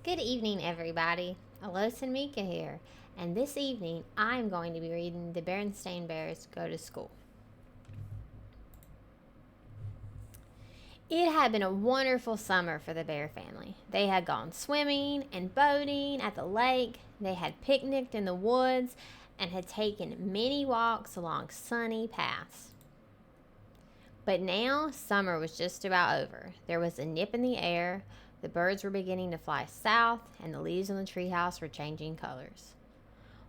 Good evening, everybody. Alos and Mika here, and this evening I'm going to be reading The Berenstain Bears Go to School. It had been a wonderful summer for the Bear family. They had gone swimming and boating at the lake, they had picnicked in the woods, and had taken many walks along sunny paths. But now summer was just about over. There was a nip in the air, the birds were beginning to fly south, and the leaves on the treehouse were changing colors.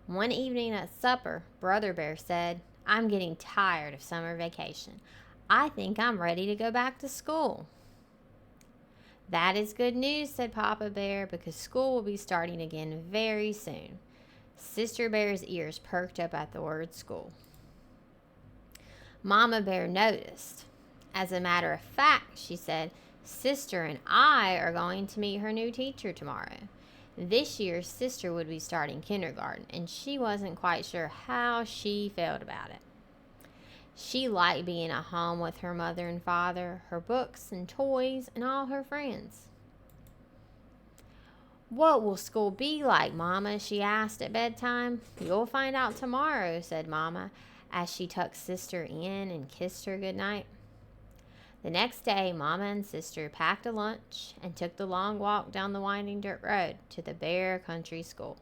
One evening at supper, Brother Bear said, "I'm getting tired of summer vacation. I think I'm ready to go back to school." "That is good news," said Papa Bear, "because school will be starting again very soon." Sister Bear's ears perked up at the word school. Mama Bear noticed. "As a matter of fact," she said, "Sister and I are going to meet her new teacher tomorrow." This year, Sister would be starting kindergarten, and she wasn't quite sure how she felt about it. She liked being at home with her mother and father, her books and toys, and all her friends. "What will school be like, Mama?" she asked at bedtime. "You'll find out tomorrow," said Mama, as she tucked Sister in and kissed her good night. The next day, Mama and Sister packed a lunch and took the long walk down the winding dirt road to the Bear Country School.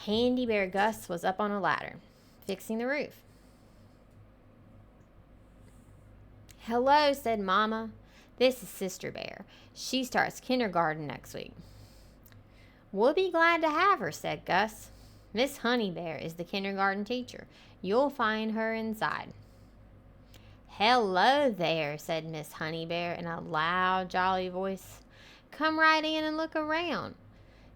Handy Bear Gus was up on a ladder, fixing the roof. "Hello," said Mama. "This is Sister Bear. She starts kindergarten next week." "We'll be glad to have her," said Gus. "Miss Honey Bear is the kindergarten teacher. You'll find her inside." "Hello there," said Miss Honey Bear in a loud, jolly voice. "Come right in and look around."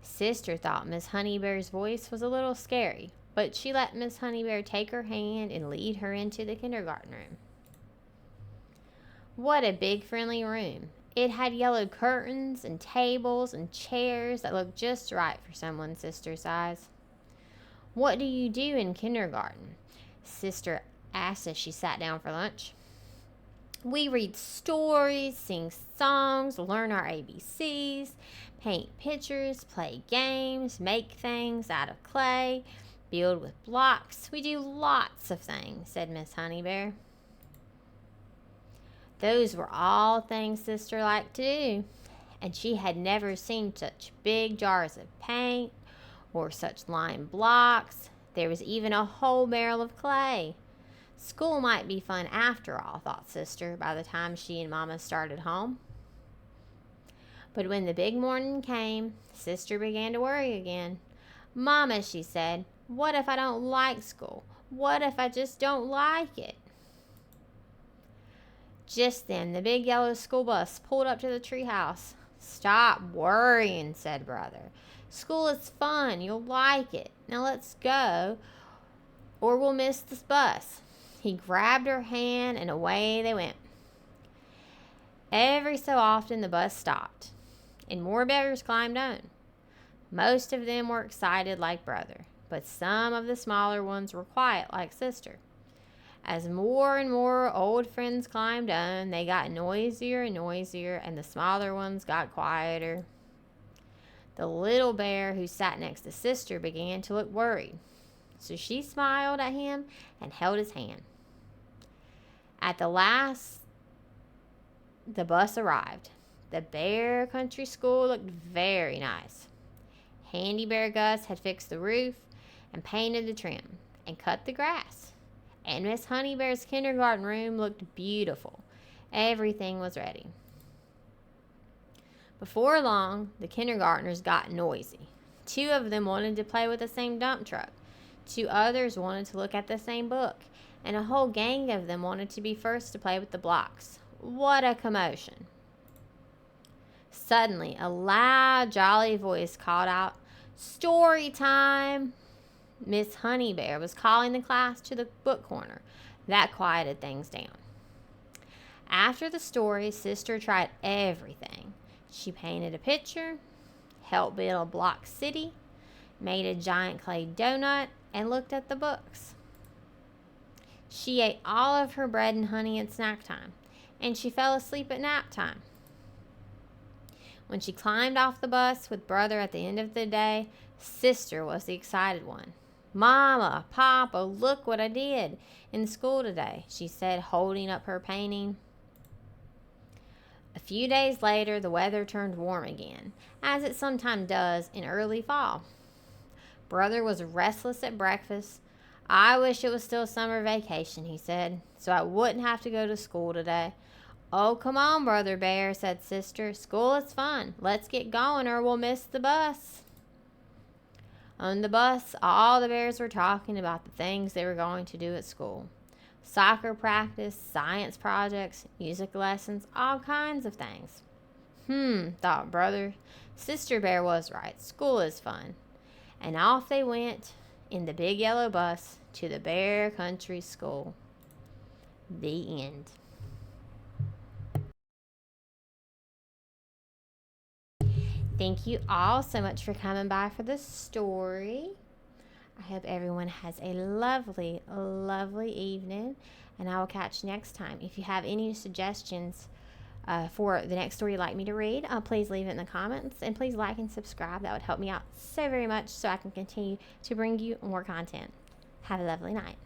Sister thought Miss Honey Bear's voice was a little scary, but she let Miss Honey Bear take her hand and lead her into the kindergarten room. What a big, friendly room. It had yellow curtains and tables and chairs that looked just right for someone Sister's size. "What do you do in kindergarten?" Sister asked as she sat down for lunch. "We read stories, sing songs, learn our ABCs, paint pictures, play games, make things out of clay, build with blocks. We do lots of things," said Miss Honey Bear. Those were all things Sister liked to do, and she had never seen such big jars of paint or such lime blocks. There was even a whole barrel of clay. School might be fun after all, thought Sister, by the time she and Mama started home. But when the big morning came, Sister began to worry again. "Mama," she said, "what if I don't like school? What if I just don't like it?" Just then, the big yellow school bus pulled up to the treehouse. "Stop worrying," said Brother. "School is fun. You'll like it. Now let's go, or we'll miss this bus." He grabbed her hand, and away they went. Every so often, the bus stopped, and more bears climbed on. Most of them were excited like Brother, but some of the smaller ones were quiet like Sister. As more and more old friends climbed on, they got noisier and noisier, and the smaller ones got quieter. The little bear who sat next to Sister began to look worried, so she smiled at him and held his hand. At the last, the bus arrived. The Bear Country School looked very nice. Handy Bear Gus had fixed the roof and painted the trim and cut the grass. And Miss Honey Bear's kindergarten room looked beautiful. Everything was ready. Before long, the kindergartners got noisy. 2 of them wanted to play with the same dump truck. 2 others wanted to look at the same book. And a whole gang of them wanted to be first to play with the blocks. What a commotion. Suddenly, a loud, jolly voice called out, "Story time!" Miss Honey Bear was calling the class to the book corner. That quieted things down. After the story, Sister tried everything. She painted a picture, helped build a block city, made a giant clay donut, and looked at the books. She ate all of her bread and honey at snack time, and she fell asleep at nap time. When she climbed off the bus with brother at the end of the day, sister was the excited one. "Mama, Papa, look what I did in school today," she said, holding up her painting. A few days later, the weather turned warm again, as it sometimes does in early fall. Brother was restless at breakfast. "I wish it was still summer vacation," he said, "so I wouldn't have to go to school today." "Oh, come on, Brother Bear," said Sister. "School is fun. Let's get going or we'll miss the bus." On the bus, all the bears were talking about the things they were going to do at school. Soccer practice, science projects, music lessons, all kinds of things. Thought Brother. Sister Bear was right. School is fun. And off they went in the big yellow bus to the Bear Country School. The end. Thank you all so much for coming by for this story. I hope everyone has a lovely, lovely evening, and I will catch you next time. If you have any suggestions for the next story you'd like me to read, please leave it in the comments, and please like and subscribe. That would help me out so very much so I can continue to bring you more content. Have a lovely night.